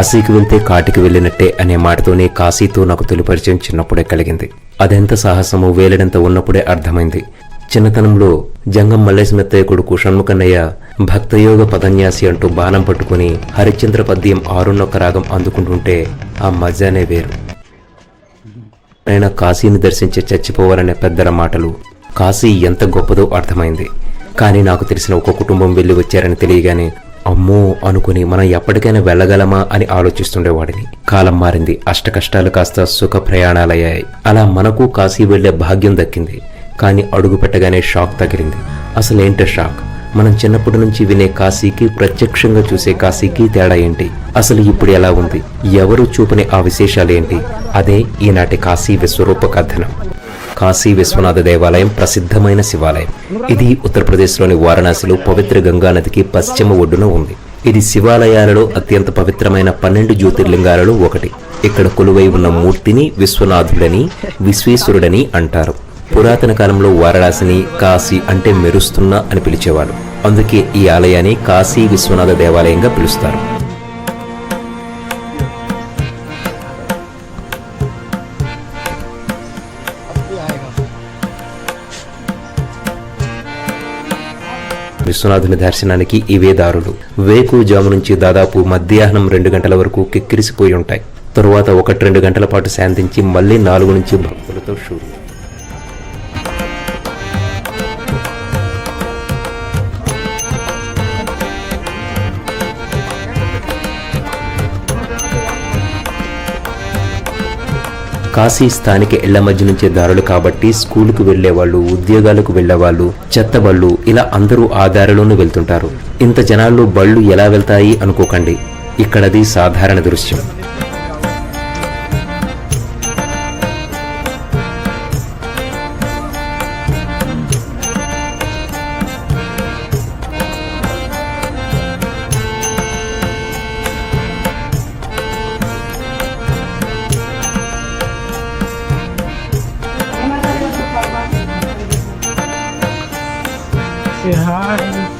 కాశీకి వెళ్తే కాటికి వెళ్ళినట్టే అనే మాటతోనే కాశీతో నాకు తొలి పరిచయం చిన్నప్పుడే కలిగింది. అదెంత సాహసమో వేలడంత ఉన్నప్పుడే అర్థమైంది. చిన్నతనంలో జంగం మల్లేశమెత్తయ్య కొడుకు షణ్ముఖన్నయ్య భక్తయోగ పదన్యాసి అంటూ బాణం పట్టుకుని హరిశ్చంద్ర పద్యం 6 రాగం అందుకుంటుంటే ఆ మజానే వేరు. ఆయన కాశీని దర్శించి చచ్చిపోవాలనే పెద్దల మాటలు, కాశీ ఎంత గొప్పదో అర్థమైంది. కానీ నాకు తెలిసిన ఒక కుటుంబం వెళ్ళి వచ్చారని తెలియగానే అమ్మో అనుకుని మనం ఎప్పటికైనా వెళ్ళగలమా అని ఆలోచిస్తుండేవాడిని. కాలం మారింది, అష్టకష్టాలు కాస్త సుఖ ప్రయాణాలయ్యాయి. అలా మనకు కాశీ వెళ్లే భాగ్యం దక్కింది. కానీ అడుగు పెట్టగానే షాక్ తగిలింది. అసలేంటే షాక్? మనం చిన్నప్పటి నుంచి వినే కాశీకి, ప్రత్యక్షంగా చూసే కాశీకి తేడా ఏంటి? అసలు ఇప్పుడు ఎలా ఉంది? ఎవరు చూపని ఆ విశేషాలేంటి? అదే ఈనాటి కాశీ విశ్వరూప కథనం. కాశీ విశ్వనాథ దేవాలయం ప్రసిద్ధమైన శివాలయం. ఇది ఉత్తరప్రదేశ్లోని వారణాసిలో పవిత్ర గంగానదికి పశ్చిమ ఒడ్డున ఉంది. ఇది శివాలయాలలో అత్యంత పవిత్రమైన 12 జ్యోతిర్లింగాలలో ఒకటి. ఇక్కడ కొలువై ఉన్న మూర్తిని విశ్వనాథుడని, విశ్వేశ్వరుడని అంటారు. పురాతన కాలంలో వారణాసిని కాశీ అంటే మెరుస్తున్న అని పిలిచేవారు. అందుకే ఈ ఆలయాన్ని కాశీ విశ్వనాథ దేవాలయంగా పిలుస్తారు. విశ్వనాథుని దర్శనానికి ఇవే దారులు. వేకువజాము నుంచి దాదాపు మధ్యాహ్నం 2 గంటల వరకు కిక్కిరిసిపోయి ఉంటాయి. తరువాత 1-2 గంటల పాటు శాంతించి మళ్లీ 4 నుంచి భక్తులతో షూరు. కాశీ స్థానిక ఇళ్ల మధ్య నుంచే దారులు కాబట్టి స్కూలుకు వెళ్లేవాళ్ళు, ఉద్యోగాలకు వెళ్లేవాళ్ళు, చెత్త బళ్ళు ఇలా అందరూ ఆ దారిలోనూ వెళ్తుంటారు. ఇంత జనాల్లో బళ్ళు ఎలా వెళ్తాయి అనుకోకండి. ఇక్కడది సాధారణ దృశ్యం. Say hi.